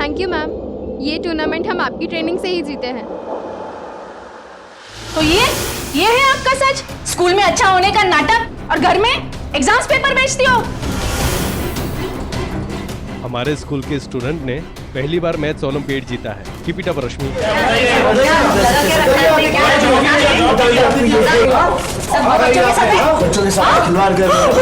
Thank you ma'am, ये tournament हम आपकी ट्रेनिंग से ही जीते हैं। तो ये है आपका सच? स्कूल में अच्छा होने का नाटक और घर में एग्जाम्स पेपर बेचती हो। हमारे स्कूल के स्टूडेंट ने पहली बार मैथ्स ओलंपियाड जीता है। कीप इट अप रश्मि। बच्चों के साथ खिलवाड़ कर रहे हो।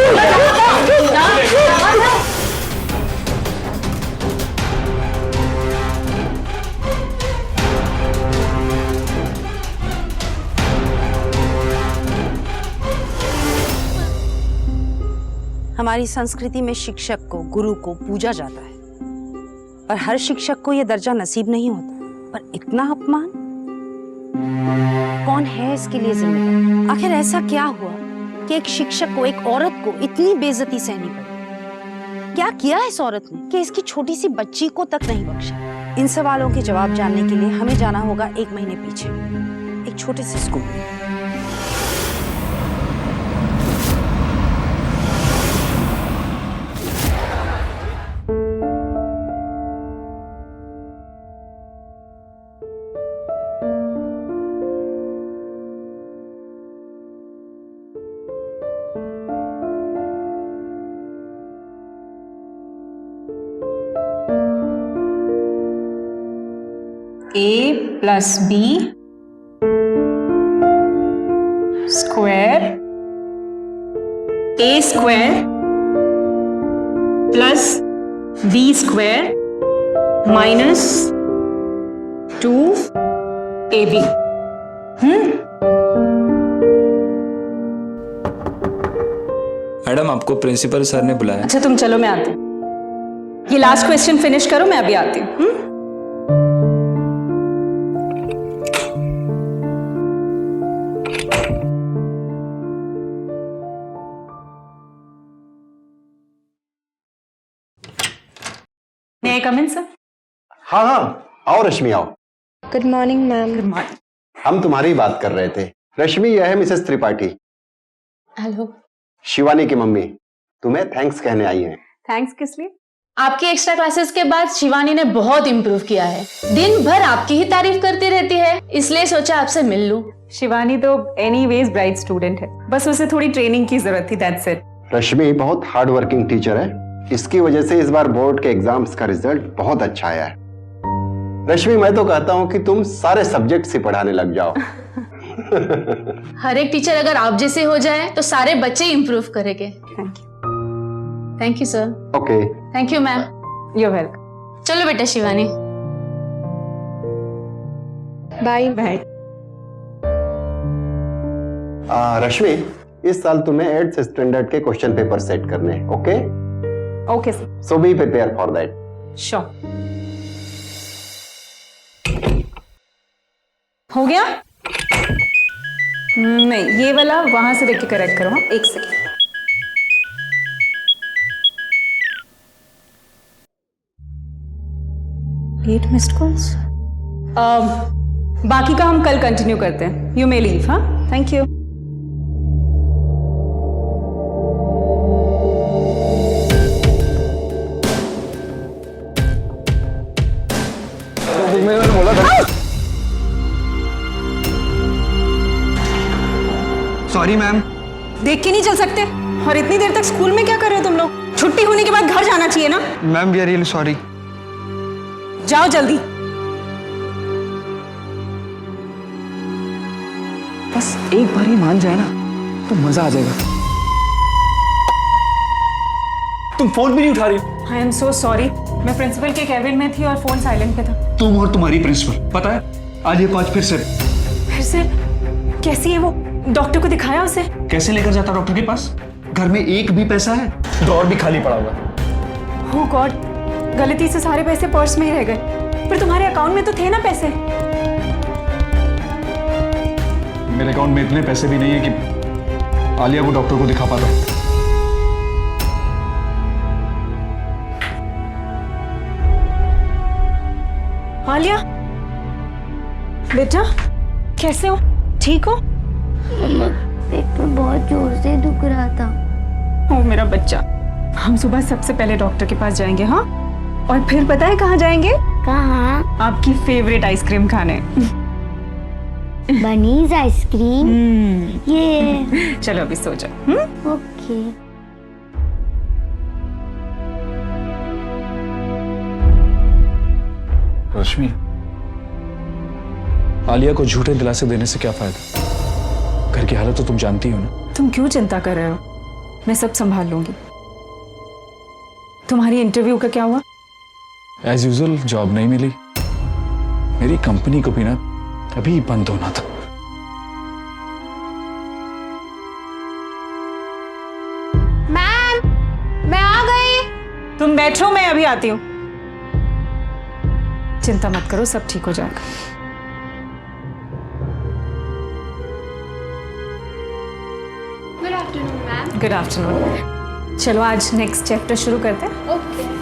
हमारी संस्कृति में शिक्षक को, गुरु को पूजा जाता है, पर हर शिक्षक को यह दर्जा नसीब नहीं होता। पर इतना अपमान, कौन है इसके लिए जिम्मेदार? आखिर ऐसा क्या हुआ कि एक शिक्षक को, एक औरत को इतनी बेइज्जती सहनी पड़ी? क्या किया इस औरत ने कि इसकी छोटी सी बच्ची को तक नहीं बख्शा? इन सवालों के जवाब जानने के लिए हमें जाना होगा 1 महीने पीछे, एक छोटे से स्कूल में। A plus B square A square plus B square minus 2AB। Madam, आपको प्रिंसिपल सर ने बुलाया। अच्छा तुम चलो, मैं आती हूँ। ये लास्ट क्वेश्चन फिनिश करो, मैं अभी आती हूँ। May I come in, sir? हाँ हाँ, आओ रश्मि आओ। Good morning ma'am. Good morning. हम तुम्हारी बात कर रहे थे। रश्मि, यह है मिसेस त्रिपाठी, हेलो। शिवानी की मम्मी। तुम्हें थैंक्स कहने आई हैं। थैंक्स किस लिए? आपकी एक्स्ट्रा क्लासेस के बाद शिवानी ने बहुत इम्प्रूव किया है। दिन भर आपकी ही तारीफ करती रहती है, इसलिए सोचा आपसे मिल लूं। शिवानी तो एनीवेज ब्राइट स्टूडेंट है, बस उसे थोड़ी ट्रेनिंग की जरूरत थी, दैट्स इट। रश्मि बहुत हार्ड वर्किंग टीचर है, इसकी वजह से इस बार बोर्ड के एग्जाम्स का रिजल्ट बहुत अच्छा आया है। रश्मि, मैं तो कहता हूँ कि तुम सारे सब्जेक्ट से पढ़ाने लग जाओ। हर एक टीचर अगर आप जैसे हो जाए तो सारे बच्चे इम्प्रूव करेंगे। Thank you sir. Okay, thank you ma'am. You welcome. चलो बेटा शिवानी। Bye bye. रश्मि, इस साल तुम्हें 8th स्टैंडर्ड के क्वेश्चन पेपर सेट करने हैं। Okay okay sir. So be prepare for that. Sure. हो गया? नहीं, ये वाला वहां से देख के करेक्ट करो। हाँ, 1 सेकेंड। Eight missed calls. बाकी का हम कल कंटिन्यू करते हैं। You may leave. हाँ, थैंक यू। Sorry ma'am. देख के नहीं चल सकते? और इतनी देर तक स्कूल में क्या कर रहे हो तुम लोग? छुट्टी होने के बाद घर जाना चाहिए ना। Ma'am we are really sorry. जाओ जल्दी। बस एक बार ही मान जाए ना तो मजा आ जाएगा। तुम फोन भी नहीं उठा रही। आई एम सो सॉरी, मैं प्रिंसिपल के कैबिन में थी और फोन साइलेंट पे था। तुम और तुम्हारी प्रिंसिपल, पता है आज ये 5 फिर से। कैसी है वो? डॉक्टर को दिखाया उसे? कैसे लेकर जाता डॉक्टर के पास? घर में एक भी पैसा है? ड्रॉअर भी खाली पड़ा हुआ है। ओह गॉड, गलती से सारे पैसे पर्स में ही रह गए। पर तुम्हारे अकाउंट में तो थे ना पैसे। मेरे अकाउंट में इतने पैसे भी नहीं है कि आलिया को डॉक्टर को दिखा पाता। आलिया बेटा, कैसे हो? ठीक हो? मम्मा, पेट में बहुत जोर से दुख रहा था। ओ मेरा बच्चा, हम सुबह सबसे पहले डॉक्टर के पास जाएंगे। हाँ, और फिर पता है कहाँ जाएंगे? कहाँ? आपकी फेवरेट आइसक्रीम खाने। Bunnies ice cream? ये चलो अभी सो जाओ। ओके। रश्मि, आलिया को झूठे दिलासे देने से क्या फायदा? घर की हालत तो तुम जानती हो ना। तुम क्यों चिंता कर रहे हो? मैं सब संभाल लूंगी। तुम्हारी इंटरव्यू का क्या हुआ? एज यूजुअल जॉब नहीं मिली। मेरी कंपनी को भी ना अभी बंद होना था। मैम, मैं आ गई। तुम बैठो, मैं अभी आती हूँ। चिंता मत करो, सब ठीक हो जाएगा। Good afternoon ma'am. Good afternoon. चलो आज नेक्स्ट चैप्टर शुरू करते हैं। ओके।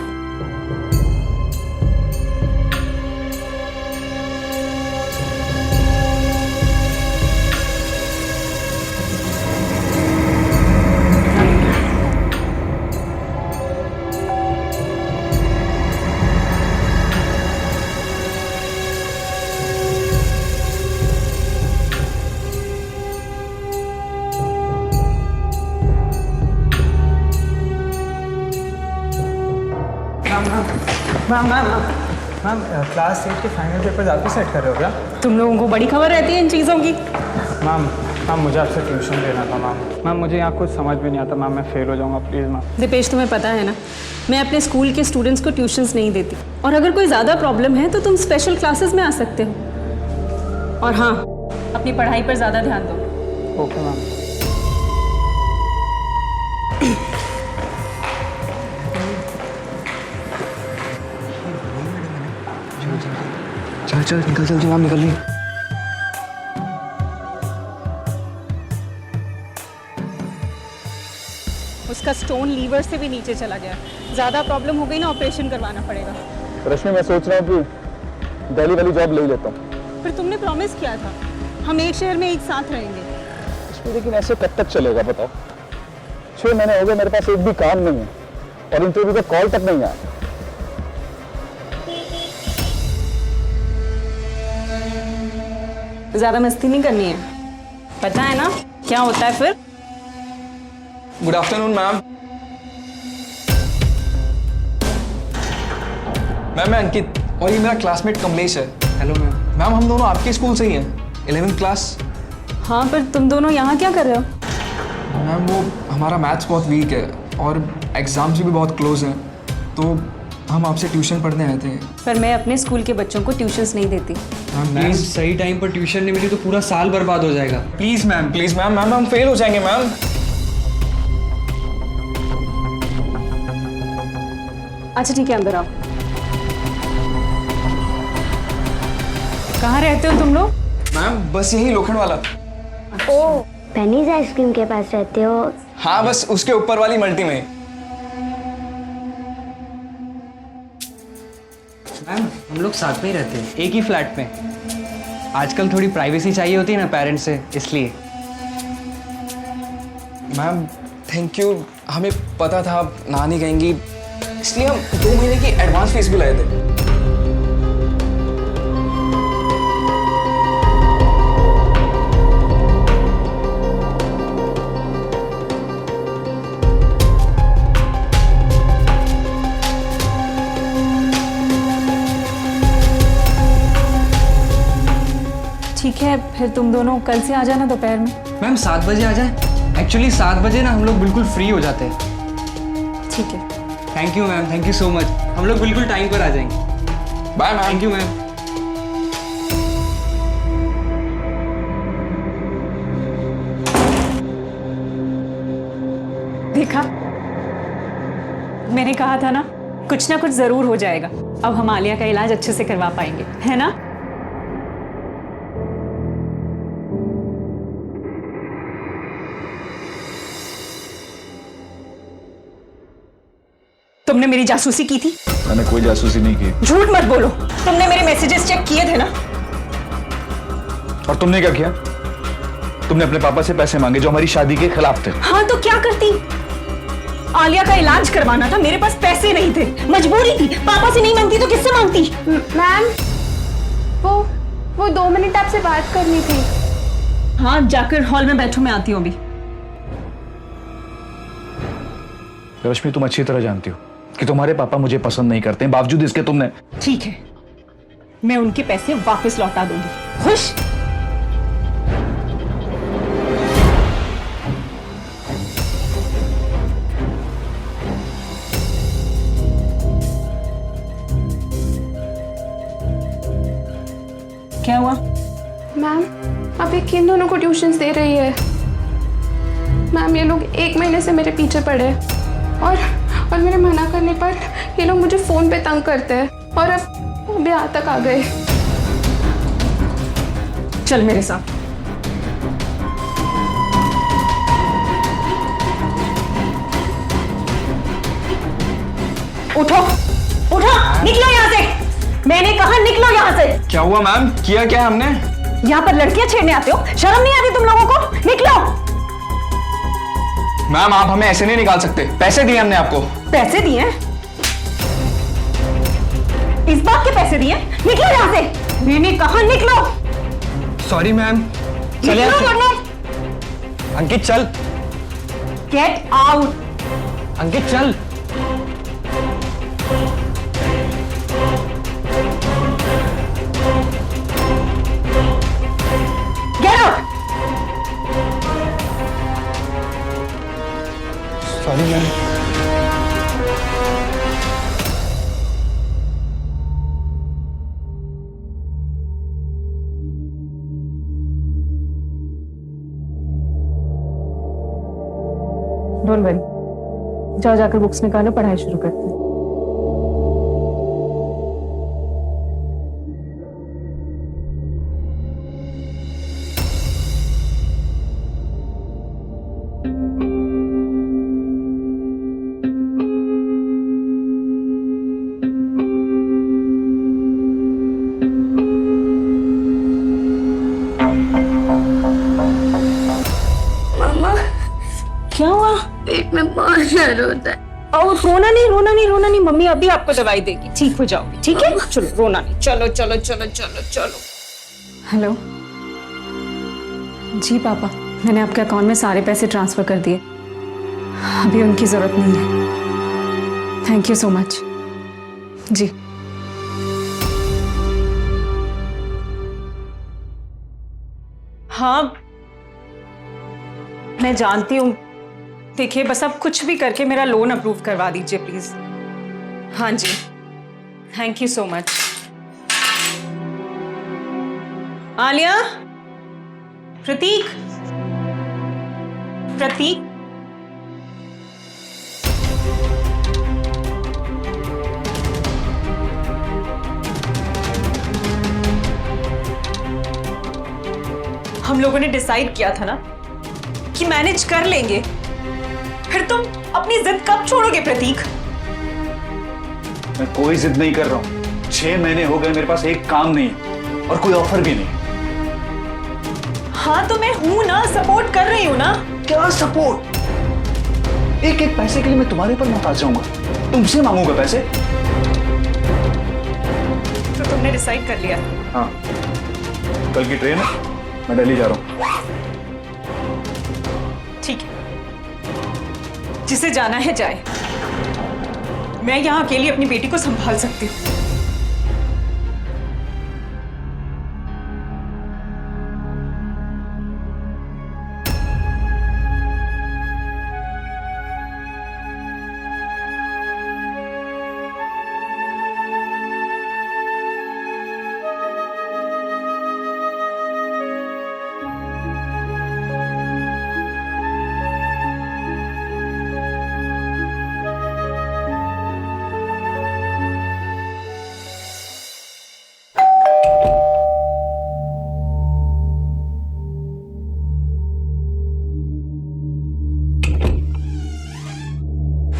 मैम क्लास 8 के फाइनल पेपर्स आप ही सेट कर रहे हो क्या? तुम लोगों को बड़ी खबर रहती है इन चीज़ों की। मैम मुझे आपसे ट्यूशन लेना था मैम मुझे यहाँ कुछ समझ में नहीं आता मैम, मैं फेल हो जाऊँगा प्लीज़ मैम। दीपेश, तुम्हें पता है ना, मैं अपने स्कूल के स्टूडेंट्स को ट्यूशन्स नहीं देती, और अगर कोई ज़्यादा प्रॉब्लम है तो तुम स्पेशल क्लासेस में आ सकते हो। और हाँ, अपनी पढ़ाई पर ज़्यादा ध्यान दो। Okay ma'am. चल निकल जल्दी मैम, निकल रही। उसका स्टोन लीवर से भी नीचे चला गया। ज़्यादा प्रॉब्लम हो गई ना, ऑपरेशन करवाना पड़ेगा। रश्मि, मैं सोच रहा हूँ कि दिल्ली वाली जॉब ले ही लेता हूँ। फिर तुमने प्रॉमिस किया था हम एक शहर में एक साथ रहेंगे। लेकिन ऐसे कब तक चलेगा बताओ? 6 महीने हो गए, मेरे पास एक भी काम नहीं है और इंटरव्यू का कॉल तक नहीं आया। ज़्यादा मस्ती नहीं करनी है, पता है ना क्या होता है फिर। Good afternoon ma'am. मैम मैं अंकित और ये मेरा क्लासमेट कमलेश है। Hello ma'am. मैम हम दोनों आपके स्कूल से ही हैं, 11th क्लास। हाँ, पर तुम दोनों यहाँ क्या कर रहे हो? मैम वो हमारा मैथ्स बहुत वीक है और एग्जाम्स भी बहुत क्लोज हैं, तो हम आपसे ट्यूशन पढ़ने आए थे। पर मैं अपने स्कूल के बच्चों को ट्यूशन्स नहीं देती। मैम सही टाइम पर ट्यूशन नहीं मिली तो पूरा साल बर्बाद हो जाएगा। प्लीज़ मैम मैम हम फेल हो जाएंगे मैम। अच्छा ठीक है, अंदर आओ। कहाँ रहते हो तुम लोग? मैम बस यही लोखंड वाला। ओ, बनीज आइसक्रीम के पास रहते हो? हाँ बस उसके ऊपर वाली मल्टी में। मैम हम लोग साथ में ही रहते हैं, एक ही फ्लैट में। आजकल थोड़ी प्राइवेसी चाहिए होती है ना पेरेंट्स से, इसलिए। मैम थैंक यू, हमें पता था आप ना नहीं कहेंगी, इसलिए हम 2 महीने की एडवांस फीस भी लाए थे। ठीक है, फिर तुम दोनों कल से आ जाना दोपहर में। मैम 7 बजे आ जाए। एक्चुअली 7 बजे ना हम लोग बिल्कुल फ्री हो जाते हैं। ठीक है। Thank you ma'am, thank you so much. हम लोग बिल्कुल टाइम पर आ जाएंगे। Bye ma'am. Thank you ma'am. देखा, मैंने कहा था ना, कुछ ना कुछ जरूर हो जाएगा। अब हम आलिया का इलाज अच्छे से करवा पाएंगे, है ना? तुमने मेरी जासूसी की थी? मैंने कोई जासूसी नहीं की। झूठ मत बोलो, तुमने मेरे मैसेजेस चेक किए थे ना? और तुमने क्या किया? तुमने अपने पापा से पैसे मांगे जो हमारी शादी के खिलाफ थे। हाँ तो क्या करती? आलिया का इलाज करवाना था, मेरे पास पैसे नहीं थे, मजबूरी थी, पापा से नहीं मांगती तो किससे मांगती? मैम वो 2 मिनट आपसे बात करनी थी। हाँ, जाकर हॉल में बैठो, मैं आती हूँ अभी। रश्मि, तुम अच्छी तरह जानती हो कि तुम्हारे पापा मुझे पसंद नहीं करते हैं, बावजूद इसके तुमने। ठीक है, मैं उनके पैसे वापस लौटा दूंगी। खुश? क्या हुआ? मैम आप ये किन दोनों को ट्यूशन्स दे रही है? मैम ये लोग 1 महीने से मेरे पीछे पड़े हैं और मेरे मना करने पर ये लोग मुझे फ़ोन पे तंग करते हैं और अब भी यहाँ तक आ गए। चल मेरे साथ। उठो उठो, निकलो यहाँ से। मैंने कहा निकलो यहाँ से। क्या हुआ मैम? किया क्या हमने? यहाँ पर लड़कियां छेड़ने आते हो? शर्म नहीं आती तुम लोगों को? निकलो। मैम आप हमें ऐसे नहीं निकाल सकते, पैसे दिए हमने आपको। पैसे दिए? इस बात के पैसे दिए? निकलो यहाँ से। मैंने कहा निकलो। Sorry ma'am. चलिए अंकित चल। Get out. अंकित चल। Get out. Sorry ma'am. Don't worry, जाओ जाकर बुक्स निकालो, पढ़ाई शुरू करते हैं। क्या हुआ? पेट में बहुत दर्द होता है। और रोना नहीं, रोना नहीं, रोना नहीं। मम्मी अभी आपको दवाई देगी, ठीक हो जाओगी। ठीक है, चलो रोना नहीं। चलो चलो चलो चलो चलो। हेलो जी पापा, मैंने आपके अकाउंट में सारे पैसे ट्रांसफर कर दिए, अभी उनकी जरूरत नहीं है। Thank you so much. जी हाँ, मैं जानती हूँ। देखिए बस आप कुछ भी करके मेरा लोन अप्रूव करवा दीजिए प्लीज। हाँ जी, thank you so much. Alia, Prateek, Prateek, हम लोगों ने डिसाइड किया था ना कि मैनेज कर लेंगे, फिर तुम अपनी जिद कब छोड़ोगे प्रतीक? मैं कोई जिद नहीं कर रहा हूँ। 6 महीने हो गए, मेरे पास एक काम नहीं है और कोई ऑफर भी नहीं। हाँ तो मैं हूं ना, सपोर्ट कर रही हूं ना। क्या सपोर्ट? एक एक पैसे के लिए मैं तुम्हारे पर मोहताज जाऊंगा, तुमसे मांगूंगा पैसे? तो तुमने डिसाइड कर लिया? हाँ, कल की ट्रेन है, मैं दिल्ली जा रहा हूँ। ठीक है, जिसे जाना है जाए। मैं यहां अकेली अपनी बेटी को संभाल सकती हूँ।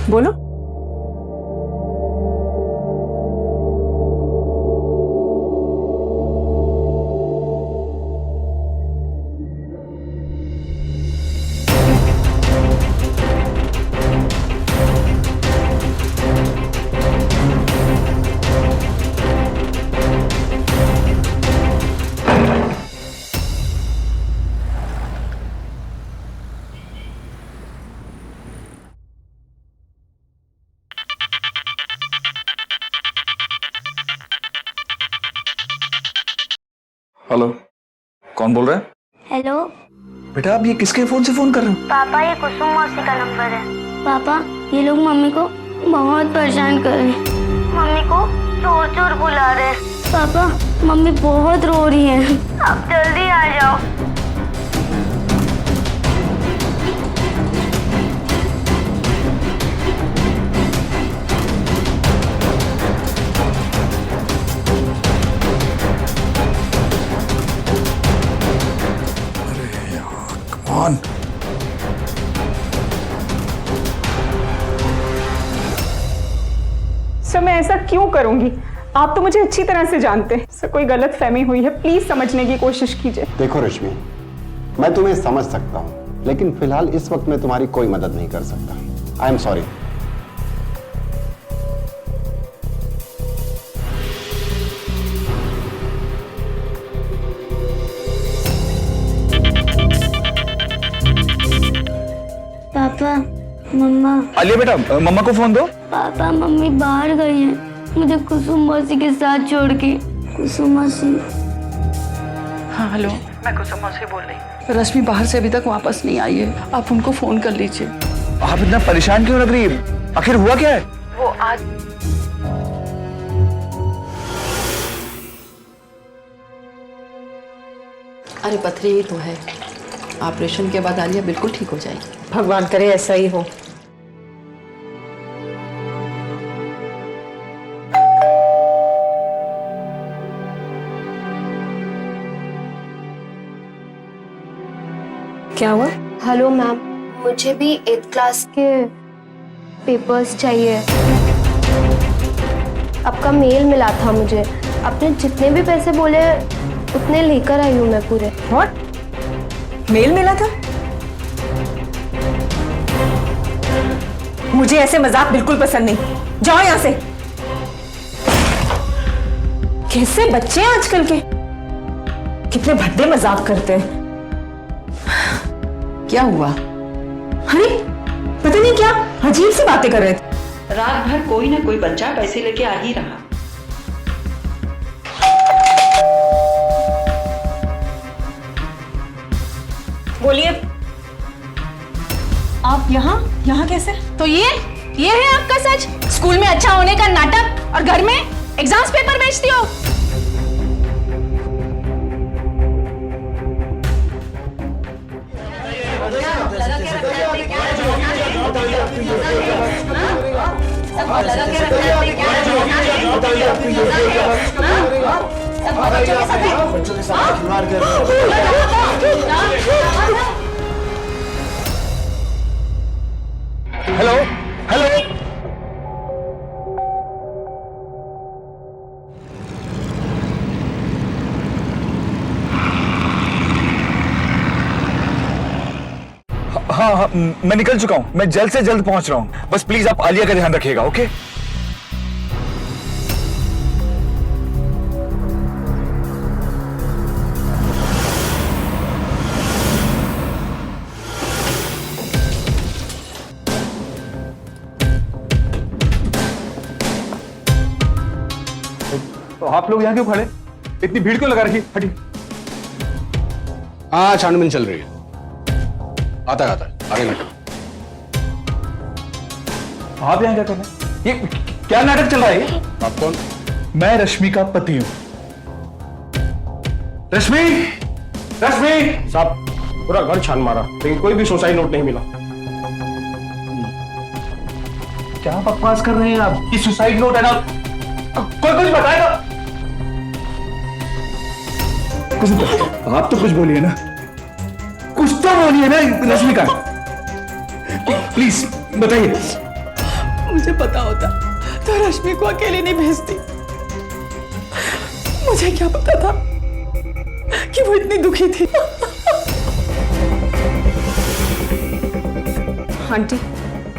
बोलो। हेलो, कौन बोल रहा है? हेलो बेटा आप ये किसके फोन से फोन कर रहे हो? पापा, ये कुसुम मौसी का नंबर है। पापा, ये लोग मम्मी को बहुत परेशान कर रहे हैं। मम्मी को चोर चोर बुला रहे हैं। पापा, मम्मी बहुत रो रही है, आप जल्दी आ जाओ। कौन? सर मैं ऐसा क्यों करूंगी? आप तो मुझे अच्छी तरह से जानते हैं। सर कोई गलत फहमी हुई है, प्लीज समझने की कोशिश कीजिए। देखो रश्मि, मैं तुम्हें समझ सकता हूँ, लेकिन फिलहाल इस वक्त मैं तुम्हारी कोई मदद नहीं कर सकता। I am sorry. पापा, मम्मा। आलिया बेटा, मम्मा को फोन दो। पापा, मम्मी बाहर गई है मुझे कुसुम मौसी के साथ छोड़ के। कुसुम मौसी। हाँ हेलो, मैं कुसुम मौसी बोल रही। रश्मि बाहर से अभी तक वापस नहीं आई है, आप उनको फोन कर लीजिए। आप इतना परेशान क्यों लग रही है? आखिर हुआ क्या है? वो आज अरे पथरी ही तो है, ऑपरेशन के बाद आलिया बिल्कुल ठीक हो जाएगी। भगवान करे ऐसा ही हो। क्या हुआ? हेलो मैम, मुझे भी 8th क्लास के पेपर्स चाहिए। आपका मेल मिला था मुझे, आपने जितने भी पैसे बोले उतने लेकर आई हूँ मैं पूरे। व्हाट? मेल मिला था? मुझे ऐसे मजाक बिल्कुल पसंद नहीं, जाओ यहाँ से। कैसे बच्चे हैं आजकल के, कितने भद्दे मजाक करते हैं। क्या हुआ? अरे पता नहीं क्या अजीब सी बातें कर रहे थे। रात भर कोई ना कोई बच्चा पैसे लेके आ ही रहा। बोलिए, आप यहाँ कैसे? तो ये है आपका सच? स्कूल में अच्छा होने का नाटक और घर में एग्जाम्स पेपर बेचती हो। हेलो हेलो, हाँ, मैं निकल चुका हूँ। मैं जल्द से जल्द पहुंच रहा हूँ। बस प्लीज आप आलिया का ध्यान रखिएगा, ओके? तो आप लोग यहाँ क्यों खड़े? इतनी भीड़ क्यों लगा रखी? हटिए। हाँ, छानबीन चल रही है। आता आगे नाटक। आप यहाँ क्या कर रहे हैं? ये क्या नाटक चल रहा है? आप कौन? मैं रश्मि का पति हूँ। रश्मि, रश्मि साहब, पूरा घर छान मारा लेकिन कोई भी सुसाइड नोट नहीं मिला। क्या बकवास कर रहे हैं आप? ये सुसाइड नोट है ना? कोई कुछ बताएगा? आप तो कुछ बोलिए ना, कुछ तो बोलिए ना रश्मिका, प्लीज बताइए। मुझे पता होता तो रश्मि को अकेले नहीं भेजती। मुझे क्या पता था कि वो इतनी दुखी थी। आंटी,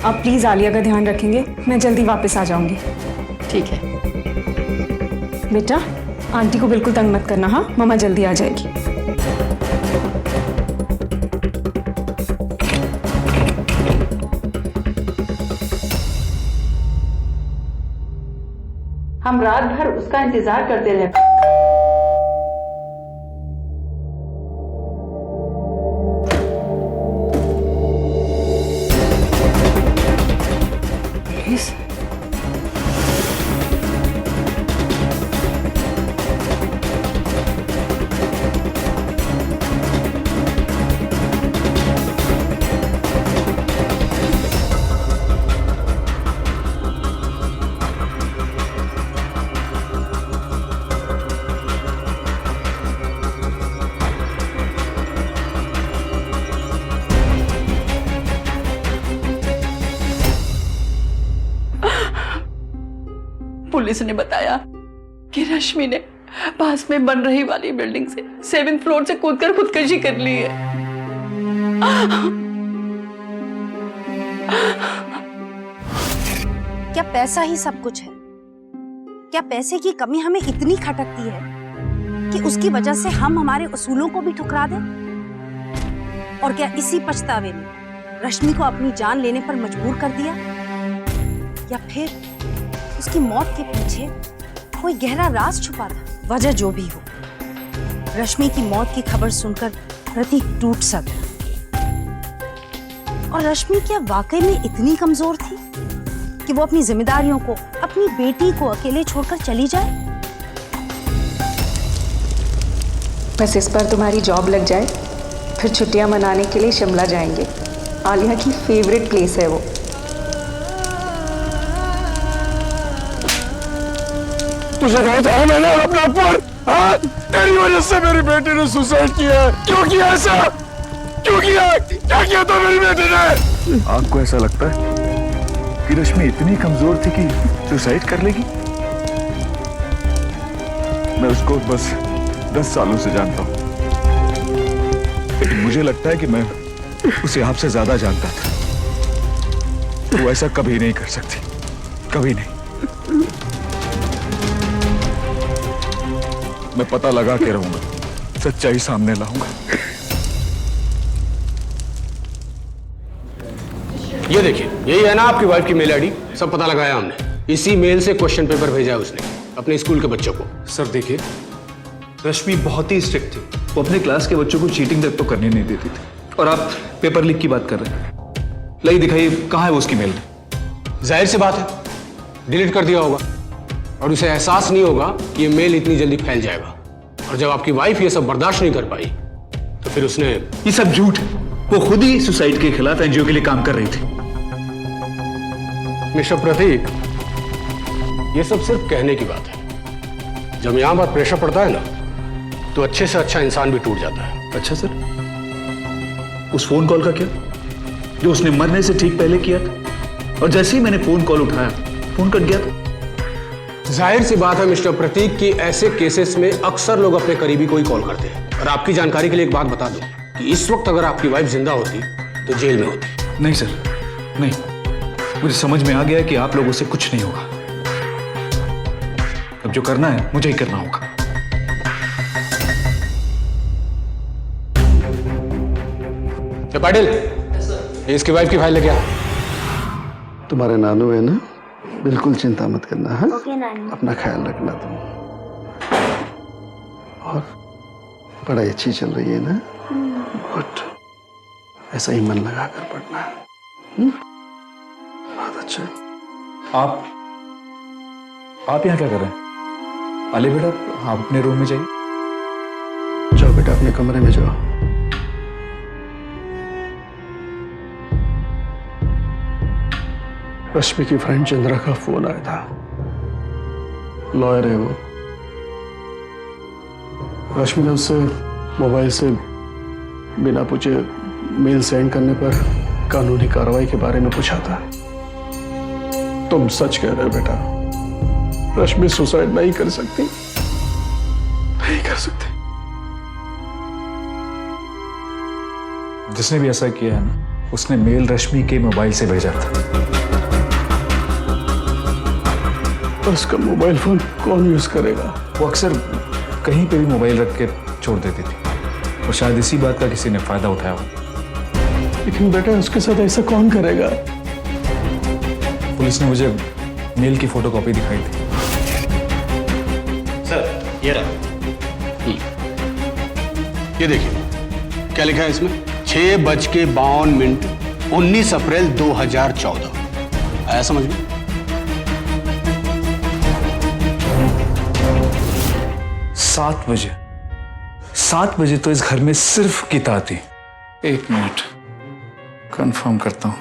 आप प्लीज आलिया का ध्यान रखेंगे, मैं जल्दी वापस आ जाऊंगी। ठीक है बेटा, आंटी को बिल्कुल तंग मत करना। हाँ, मम्मा जल्दी आ जाएगी। हम रात भर उसका इंतजार करते रहे। पुलिस ने बताया कि रश्मि ने पास में बन रही वाली बिल्डिंग से 7th फ्लोर से कूदकर खुदकुशी कर ली है। क्या पैसा ही सब कुछ है? क्या पैसे की कमी हमें इतनी खटकती है कि उसकी वजह से हम हमारे उसूलों को भी ठुकरा दें? और क्या इसी पछतावे में रश्मि को अपनी जान लेने पर मजबूर कर दिया? या फिर उसकी मौत के पीछे कोई गहरा राज छुपा था? वजह जो भी हो, रश्मि की मौत की खबर सुनकर प्रतीक टूट सा गया। और रश्मि क्या वाकई में इतनी कमजोर थी कि वो अपनी जिम्मेदारियों को, अपनी बेटी को अकेले छोड़कर चली जाए? बस इस बार तुम्हारी जॉब लग जाए, फिर छुट्टियां मनाने के लिए शिमला जाएंगे। आलिया की फेवरेट प्लेस है वो। तुझे कहा था मैंने अपना पर, हाँ? तेरी वजह से मेरी बेटी ने सुसाइड किया है। क्यों किया ऐसा? क्यों किया? क्या किया था मेरी बेटी ने? आपको ऐसा लगता है कि रश्मि इतनी कमजोर थी कि सुसाइड कर लेगी? मैं उसको बस 10 सालों से जानता हूँ, लेकिन मुझे लगता है कि मैं उसे आपसे ज्यादा जानता था। वो ऐसा कभी नहीं कर सकती, कभी नहीं। मैं पता लगा के रहूंगा, सच्चाई सामने लाऊंगा। ये देखिए, यही है ना आपकी वाइफ की मेल आईडी? सब पता लगाया हमने। इसी मेल से क्वेश्चन पेपर भेजा है उसने अपने स्कूल के बच्चों को। सर देखिए, रश्मि बहुत ही स्ट्रिक्ट थी। वो अपने क्लास के बच्चों को चीटिंग तक तो करने नहीं देती थी। और आप पेपर लीक की बात कर रहे हैं। लाई दिखाइए, कहाँ है वो उसकी मेल? जाहिर सी बात है, डिलीट कर दिया होगा और उसे एहसास नहीं होगा कि ये मेल इतनी जल्दी फैल जाएगा। और जब आपकी वाइफ ये सब बर्दाश्त नहीं कर पाई तो फिर उसने... ये सब झूठ है। वो खुद ही सुसाइड के खिलाफ एनजीओ के लिए काम कर रही थी। मिस्टर प्रतीक, ये सब सिर्फ कहने की बात है। जब यहां पर प्रेशर पड़ता है ना, तो अच्छे से अच्छा इंसान भी टूट जाता है। अच्छा सर, उस फोन कॉल का क्या, जो उसने मरने से ठीक पहले किया था? और जैसे ही मैंने फोन कॉल उठाया, फोन कट गया था। जाहिर सी बात है मिस्टर प्रतीक कि ऐसे केसेस में अक्सर लोग अपने करीबी को ही कॉल करते हैं। और आपकी जानकारी के लिए एक बात बता दूं कि इस वक्त अगर आपकी वाइफ जिंदा होती तो जेल में होती। नहीं सर, नहीं। मुझे समझ में आ गया कि आप लोगों से कुछ नहीं होगा। अब जो करना है मुझे ही करना होगा। पाटिल, इसकी वाइफ की फाइल लेके आ। तुम्हारे नानू है ना, बिल्कुल चिंता मत करना है। ओके नानी। अपना ख्याल रखना तुम। और पढ़ाई अच्छी चल रही है ना? गुड। ऐसा ही मन लगा कर पढ़ना है। बहुत अच्छा। आप यहाँ क्या कर रहे हैं? आले बेटा, आप अपने रूम में जाइए। जाओ बेटा, अपने कमरे में जाओ। रश्मि की फ्रेंड चंद्रा का फोन आया था। लॉयर है वो। रश्मि ने उससे मोबाइल से बिना पूछे मेल सेंड करने पर कानूनी कार्रवाई के बारे में पूछा था। तुम सच कह रहे हो बेटा, रश्मि सुसाइड नहीं कर सकती, नहीं कर सकती। जिसने भी ऐसा किया है ना, उसने मेल रश्मि के मोबाइल से भेजा था। उसका मोबाइल फोन कौन यूज करेगा? वो अक्सर कहीं पे भी मोबाइल रख के छोड़ देती थी और शायद इसी बात का किसी ने फायदा उठाया हो। लेकिन बेटा, उसके साथ ऐसा कौन करेगा? पुलिस ने मुझे मेल की फोटोकॉपी दिखाई थी। सर, ये रहा। ये देखिए, क्या लिखा है इसमें? 6:52 19 अप्रैल 2014। आया समझ में? 7 बजे तो इस घर में सिर्फ गीता थी। 1 मिनट, कंफर्म करता हूं।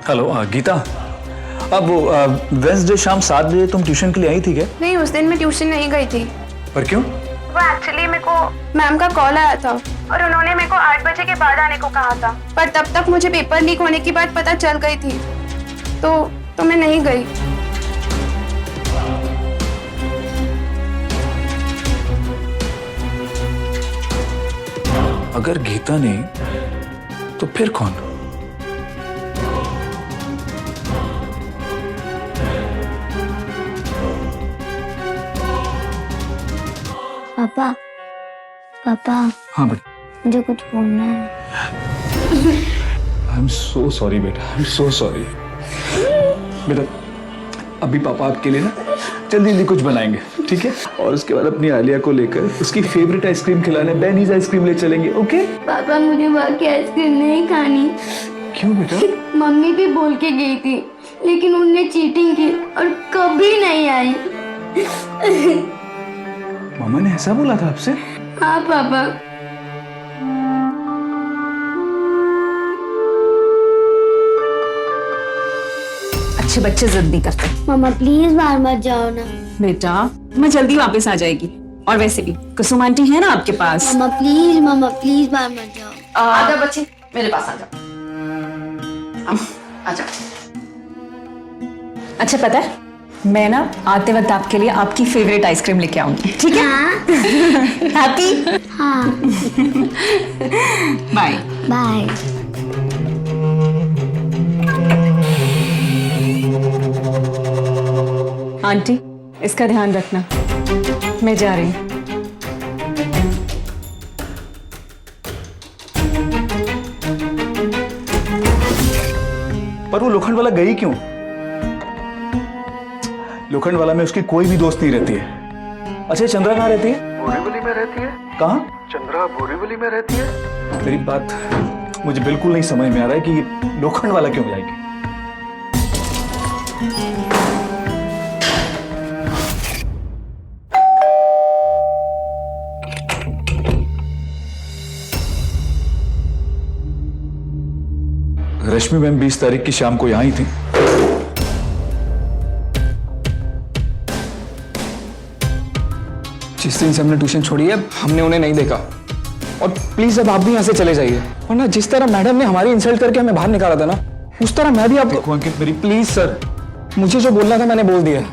हेलो गीता, अब वो वेंसडे शाम 7 बजे तुम ट्यूशन के लिए आई थी क्या? नहीं, उस दिन मैं ट्यूशन नहीं गई थी। पर क्यों? वो एक्चुअली मेरे को मैम का कॉल आया था और उन्होंने मेरे को 8 बजे के बाद आने को कहा था, पर तब तक मुझे पेपर लीक होने की बात पता चल गई थी, तो मैं नहीं गई। अगर गीता नहीं तो फिर कौन? पापा पापा हाँ बेटा, मुझे कुछ बोलना है। आई एम सो सॉरी बेटा, आई एम सो सॉरी बेटा। अभी पापा आपके लिए ना जल्दी जल्दी कुछ बनाएंगे, ठीक है? और उसके बाद अपनी आलिया को लेकर उसकी फेवरेट आइसक्रीम खिलाने बेनीज आइसक्रीम ले चलेंगे, ओके? पापा मुझे बाकी आइसक्रीम नहीं खानी। क्यों बेटा? मम्मी भी बोल के गई थी, लेकिन उनने चीटिंग की और कभी नहीं आई। मामा ने ऐसा बोला था आपसे? हाँ पापा। अच्छे बच्चे जिद नहीं करते। मामा प्लीज बाहर मत जाओ ना। बेटा मैं जल्दी वापस आ जाएगी, और वैसे भी कुसुम आंटी है ना आपके पास। मामा प्लीज बाहर मत जाओ। आजा बच्चे मेरे पास आ जाओ, आ जाओ। अच्छा पता है, मैं ना आते वक्त आपके लिए आपकी फेवरेट आइसक्रीम लेके आऊंगी, ठीक है? हैप्पी? हाँ। Bye bye. आंटी इसका ध्यान रखना, मैं जा रही हूँ। पर वो लोखंड वाला गई क्यों? लोखंड वाला में उसकी कोई भी दोस्त नहीं रहती है। अच्छा चंद्रा कहाँ रहती है? बोरीवली में रहती है। कहाँ? चंद्रा बोरीवली में रहती है। मेरी बात मुझे बिल्कुल नहीं समझ में आ रहा है कि ये लोखंड वाला क्यों जाएगी। रश्मि मैम 20 तारीख की शाम को यहाँ ही थी। जिस दिन से हमने ट्यूशन छोड़ी है हमने उन्हें नहीं देखा। और प्लीज अब आप भी यहाँ से चले जाइए, वरना जिस तरह मैडम ने हमारी इंसल्ट करके हमें बाहर निकाला था ना, उस तरह मैं भी आपको। देखो अंकित मेरी प्लीज सर, मुझे जो बोलना था मैंने बोल दिया।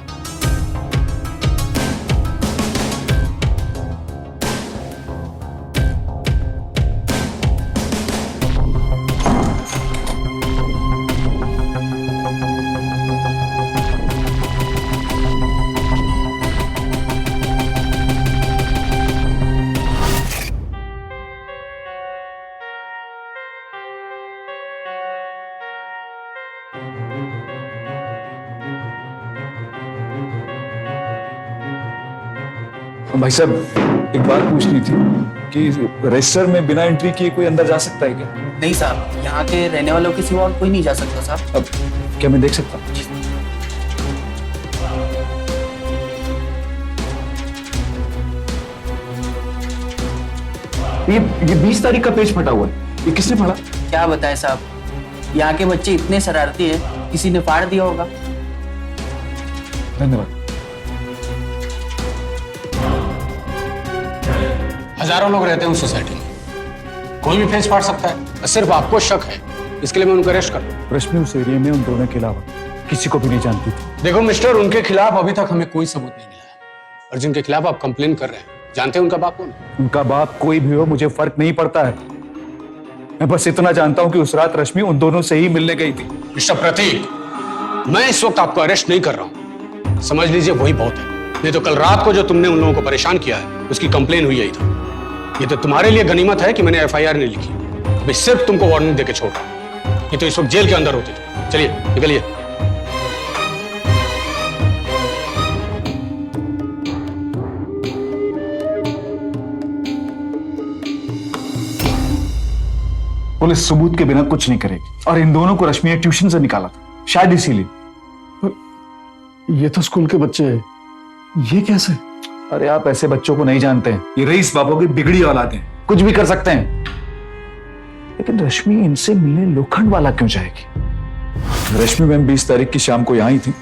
भाई साहब एक बात पूछनी थी कि रजिस्टर में बिना एंट्री किए कोई अंदर जा सकता है क्या? नहीं साहब, यहाँ के रहने वालों के सिवा और कोई नहीं जा सकता साहब। अब क्या मैं देख सकता हूँ? ये 20 तारीख का पेज फटा हुआ है, ये किसने फाड़ा? क्या बताएं साहब, यहाँ के बच्चे इतने शरारती हैं, किसी ने फाड़ दिया होगा। धन्यवाद। हजारों लोग रहते हैं उस सोसाइटी में, कोई भी फेस फाड़ सकता है। सिर्फ आपको शक है, इसके लिए मैं उनको अरेस्ट कर लूं। रश्मि उस एरिया में उन दोनों के अलावा किसी को भी नहीं जानती थी। देखो मिस्टर, उनके खिलाफ अभी तक हमें कोई सबूत नहीं मिला है, और जिनके खिलाफ आप कंप्लेन कर रहे हैं, जानते हैं उनका बाप कौन है? उनका बाप कोई भी हो मुझे फर्क नहीं पड़ता है। मैं बस इतना जानता हूं कि उस रात रश्मि उन दोनों से ही मिलने गई थी। मिस्टर प्रतीक, मैं इस वक्त आपको अरेस्ट नहीं कर रहा हूं, समझ लीजिए वही बहुत है। नहीं तो कल रात को जो तुमने उन लोगों को परेशान किया है उसकी कंप्लेन हुई यही था। ये तो तुम्हारे लिए गनीमत है कि मैंने एफआईआर नहीं लिखी। मैं सिर्फ तुमको वार्निंग देके छोड़ रहा हूं, ये तो इस वक्त जेल के अंदर होते थे। चलिए निकलिए। पुलिस सबूत के बिना कुछ नहीं करेगी, और इन दोनों को रश्मि ने ट्यूशन से निकाला था, शायद इसीलिए। ये तो स्कूल के बच्चे हैं, ये कैसे? अरे आप ऐसे बच्चों को नहीं जानते हैं, ये रईस बाबू की बिगड़ी औलाद है, कुछ भी कर सकते हैं। लेकिन रश्मि इनसे मिलने लोखंड वाला क्यों जाएगी? रश्मि मैम 20 तारीख की शाम को यहाँ ही थी।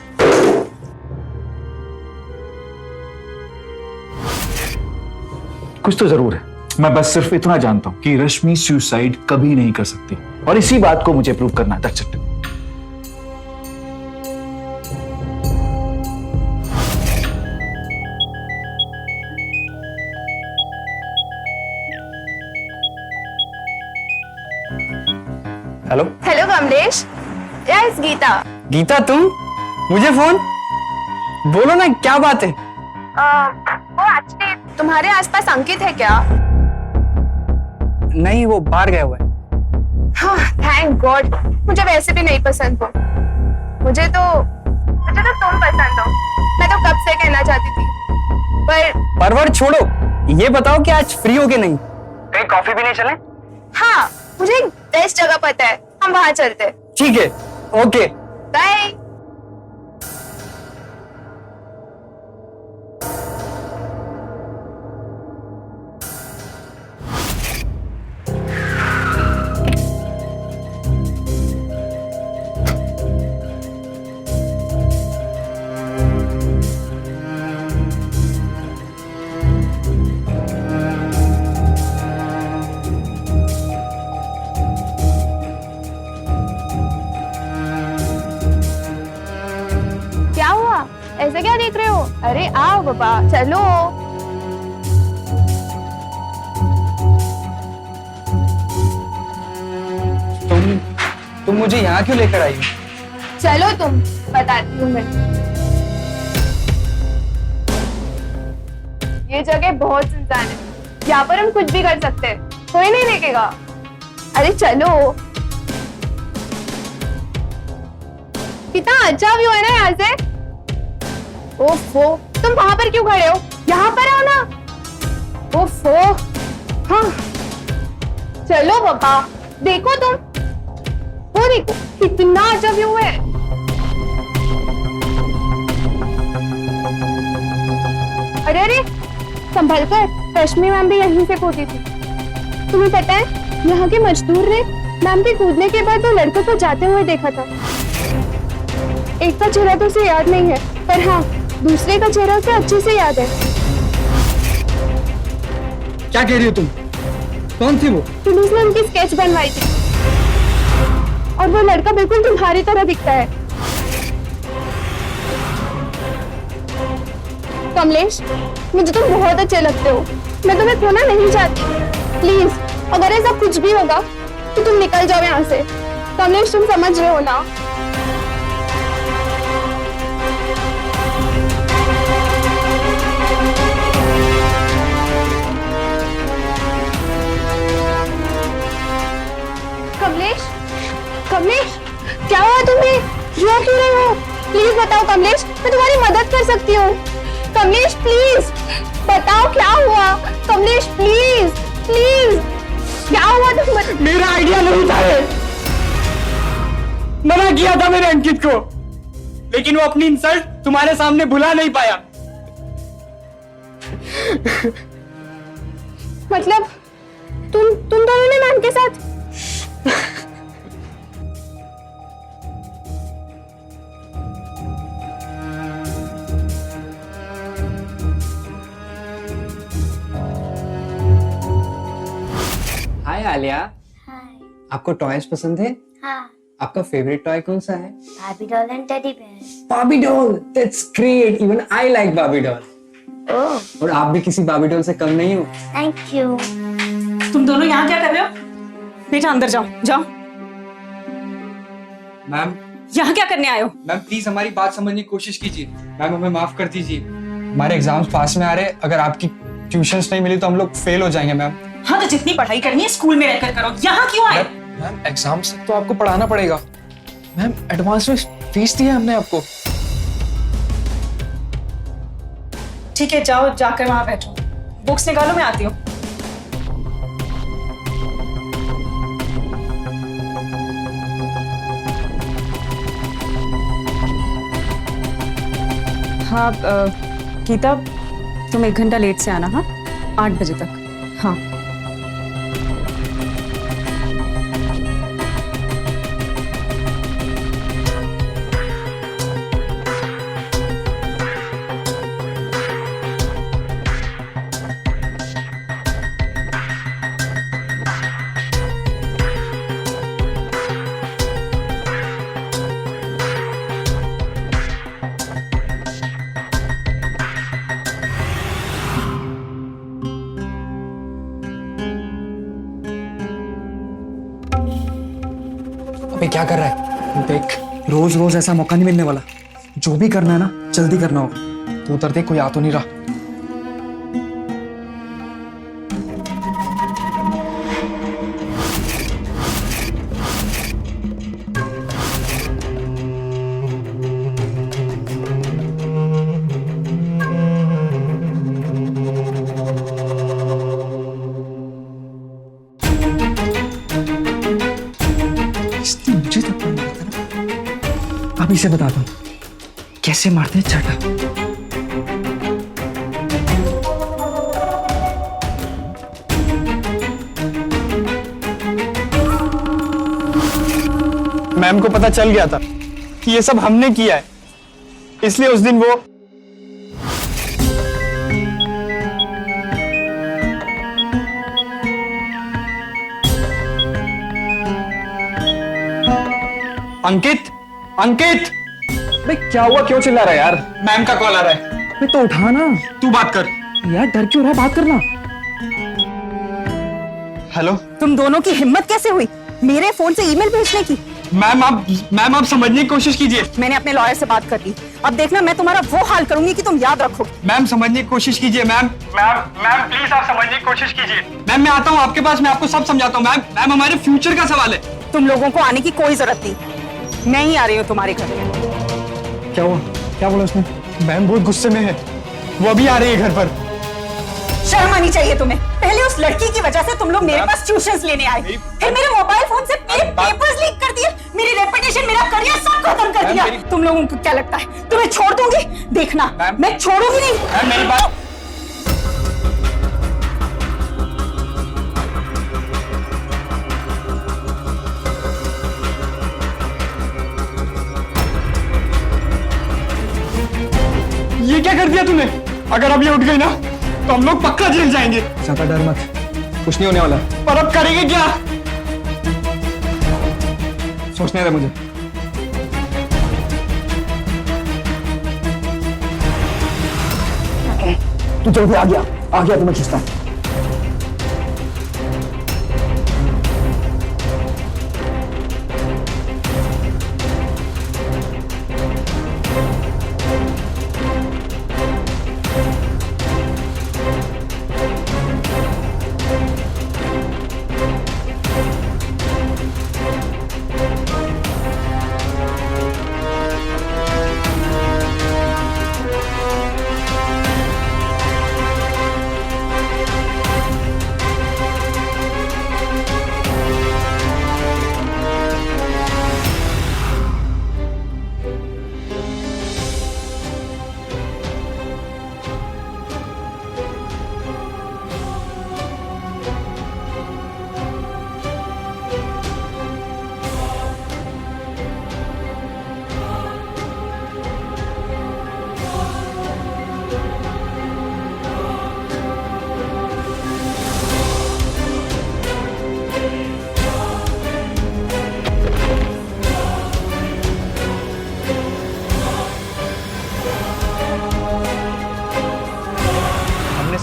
कुछ तो जरूर है, मैं बस सिर्फ इतना जानता हूं कि रश्मि सुसाइड कभी नहीं कर सकती, और इसी बात को मुझे प्रूव करना है। That's it. Hello hello Kamlesh, yes Geeta. Geeta, तुम मुझे फोन? बोलो ना, क्या बात है? वो एक्चुअली तुम्हारे आसपास अंकित है क्या? नहीं, वो बाहर गया हुआ है। हाँ, थैंक गॉड। मुझे वैसे भी नहीं पसंद वो। मुझे तो तुम पसंद हो। मैं तो कब से कहना चाहती थी, पर परवर छोड़ो, ये बताओ कि आज फ्री हो के नहीं? कहीं कॉफी भी नहीं चले? हाँ, मुझे एक बेस्ट जगह पता है, हम वहां चलते हैं। ठीक है, ओके बाय। क्या हुआ? ऐसे क्या देख रहे हो? अरे आओ बाबा, चलो। तुम मुझे यहाँ क्यों लेकर आई हो? चलो तुम, बताती हूँ मैं। ये जगह बहुत सुनसान है, यहाँ पर हम कुछ भी कर सकते हैं, कोई नहीं देखेगा। अरे चलो। कितना अच्छा व्यू है ना यहाँ से। ओफो, तुम वहां पर क्यों खड़े हो? यहाँ पर आओ ना। ओफो, हाँ चलो पापा, देखो तुम, वो देखो कितना अच्छा व्यू है। अरे अरे संभल कर, रश्मि मैम भी यहीं से कूदी थी। तुम्हें पता है, यहाँ के मजदूर ने मैम के कूदने के बाद 2 लड़कों को जाते हुए देखा था। एक का चेहरा तो उसे याद नहीं है, पर हाँ, दूसरे का चेहरा उसे अच्छे से याद है। क्या कह रही हो तुम? कौन थी वो? पुलिस ने उनकी स्केच बनवाई थी, और वो लड़का बिल्कुल तुम्हारी तरह दिखता है। कमलेश, मुझे तुम बहुत अच्छे लगते हो। मैं तुम्हें खोना नहीं चाहती। प्लीज, अगर ऐसा कुछ भी होगा तो तुम निकल जाओ यहाँ से। कमलेश, तुम समझ रहे हो ना? कमलेश, कमलेश, क्या हुआ तुम्हें? रो क्यों रहे हो? प्लीज बताओ कमलेश, मैं तुम्हारी मदद कर सकती हूँ। कमलेश प्लीज बताओ क्या हुआ? कमलेश प्लीज प्लीज, क्या हुआ? तुम मेरा आइडिया नहीं था ये। मना किया था मैंने अंकित को, लेकिन वो अपनी इंसल्ट तुम्हारे सामने भुला नहीं पाया। मतलब तुम दोनों ने मैम के साथ? हाय आलिया। हाय। आपको टॉयज पसंद है? हाँ। आपका फेवरेट टॉय कौन सा है? Barbie doll and teddy bear. Barbie doll, that's great, even I like Barbie doll. Oh, और आप भी किसी बार्बी डॉल से कम नहीं हो। Thank you. तुम दोनों यहाँ क्या कर रहे हो? बेटा अंदर जाओ, जाओ। मैम, यहाँ क्या करने आए हो? मैम प्लीज हमारी बात समझने की कोशिश कीजिए। मैम हमें माफ कर दीजिए, हमारे एग्जाम्स पास में आ रहे हैं। अगर आपकी ट्यूशंस नहीं मिली तो हम लोग फेल हो जाएंगे मैम। हाँ, तो जितनी पढ़ाई करनी है स्कूल में रहकर करो, यहाँ क्यों आए? मैम एग्जाम से तो आपको पढ़ाना पड़ेगा। मैम एडवांस में फीस दी है हमने आपको। ठीक है, जाओ जाकर वहां बैठो, बुक्स निकालो, मैं आती हूँ। हाँ गीता, तुम 1 घंटा लेट से आना। हाँ, 8 बजे तक। हाँ। पे क्या कर रहा है? देख, रोज रोज ऐसा मौका नहीं मिलने वाला। जो भी करना है ना, जल्दी करना होगा। तू उतर देख, कोई आ तो नहीं रहा। इसने मुझे थप्पड़ मारा था ना। अब इसे बताता हूँ कैसे मारते हैं चाटा। मैम को पता चल गया था कि ये सब हमने किया है, इसलिए उस दिन वो अंकित अंकित भाई क्या हुआ, क्यों चिल्ला रहा है यार? मैम का कॉल आ रहा है। भाई तो उठा ना। तू बात कर। यार डर क्यों रहा है, बात करना। हेलो तुम दोनों की हिम्मत कैसे हुई मेरे फोन से ईमेल भेजने की? मैम, आप समझने की कोशिश कीजिए। मैंने अपने लॉयर से बात कर ली। अब देखना मैं तुम्हारा वो हाल करूंगी कि तुम याद रखो। मैम समझने की कोशिश कीजिए। मैम प्लीज आप समझने की कोशिश कीजिए। मैम मैं आता हूँ आपके पास, मैं आपको सब समझाता हूँ। मैम हमारे फ्यूचर का सवाल है। तुम लोगों को आने की कोई जरूरत नहीं, मैं ही आ रही हूँ तुम्हारे घर। क्या हुआ, क्या बोला उसने? मैम बहुत गुस्से में है, वो अभी आ रही है घर पर। शर्म आनी चाहिए तुम्हें। पहले उस लड़की की वजह से तुम लोग मेरे पास ट्यूशंस लेने आए, फिर मेरे मोबाइल फोन से मेरे पेपर्स लीक कर दिए, मेरी रेपुटेशन, मेरा करियर सब खत्म कर दिया। तुम लोगों को क्या लगता है तुम्हें छोड़ दूंगी? देखना मैं छोड़ूंगी नहीं। मेरी बात ये क्या कर दिया तूने? अगर अब ये उठ गई ना तो हम लोग पक्का जेल जाएंगे। ज्यादा डर मत, कुछ नहीं होने वाला। पर अब करेंगे क्या? सोचने दे मुझे। तू जल्दी आ गया तो मैं खींचता हूँ।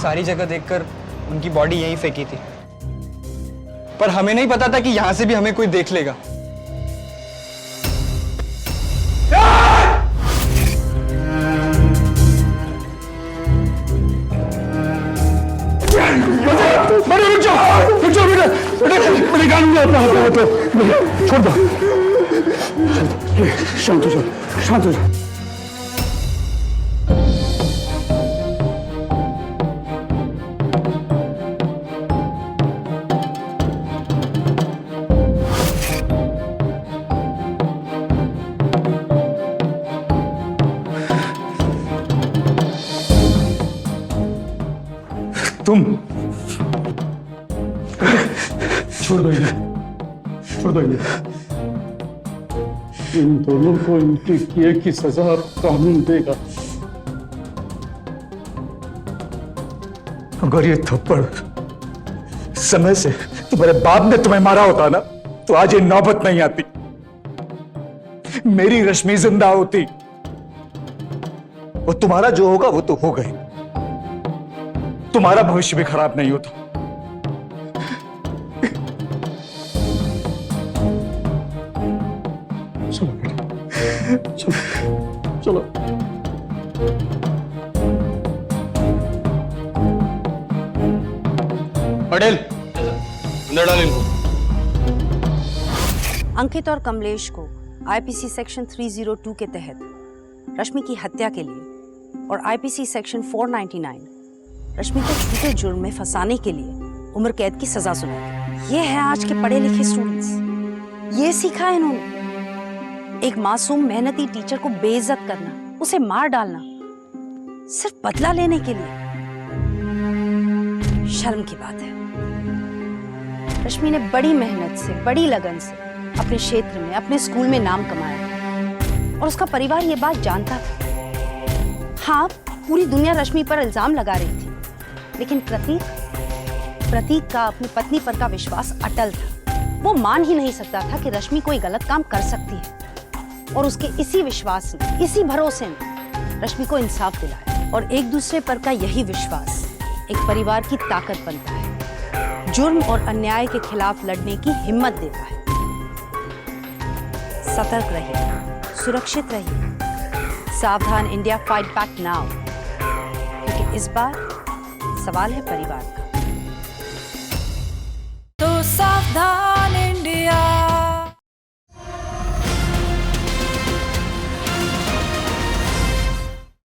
सारी जगह देखकर उनकी बॉडी यहीं फेंकी थी, पर हमें नहीं पता था कि यहां से भी हमें कोई देख लेगा। रुक जाओ बेटा, मैं निकालूंगा अपना हाथ। छोड़ दो, शांत हो जाओ, शांत हो जाओ। तुम छोड़ दो इन्हें, छोड़ दो इन्हें। इन दोनों को इनके किए की सजा कानून देगा। अगर ये थप्पड़ समय से तुम्हारे बाप ने तुम्हें मारा होता ना तो आज ये नौबत नहीं आती। मेरी रश्मि जिंदा होती। और तुम्हारा जो होगा वो तो हो गई, तुम्हारा भविष्य भी खराब नहीं होता। चलो चलो। पटेल अंदर डाल इनको। अंकित और कमलेश को आईपीसी सेक्शन 302 के तहत रश्मि की हत्या के लिए और आईपीसी सेक्शन 499 रश्मि को झूठे जुर्म में फंसाने के लिए उम्र कैद की सजा सुनाई। ये है आज के पढ़े लिखे स्टूडेंट्स। ये सीखा है इन्होंने, एक मासूम मेहनती टीचर को बेइज्जत करना, उसे मार डालना सिर्फ बदला लेने के लिए। शर्म की बात है। रश्मि ने बड़ी मेहनत से, बड़ी लगन से अपने क्षेत्र में, अपने स्कूल में नाम कमाया और उसका परिवार ये बात जानता था। हाँ, पूरी दुनिया रश्मि पर इल्जाम लगा रही थी, लेकिन प्रतीक का अपनी पत्नी पर का विश्वास अटल था। वो मान ही नहीं सकता था कि रश्मि कोई गलत काम कर सकती है और उसके इसी विश्वास ने, इसी भरोसे ने रश्मि को इंसाफ दिलाया। और एक दूसरे पर का यही विश्वास एक परिवार की ताकत बनता है, जुर्म और अन्याय के खिलाफ लड़ने की हिम्मत देता है। सतर्क रहिए, सुरक्षित रहिए। सावधान इंडिया, फाइट बैक नाउ, क्योंकि इस बार सवाल है परिवार का। तो सावधान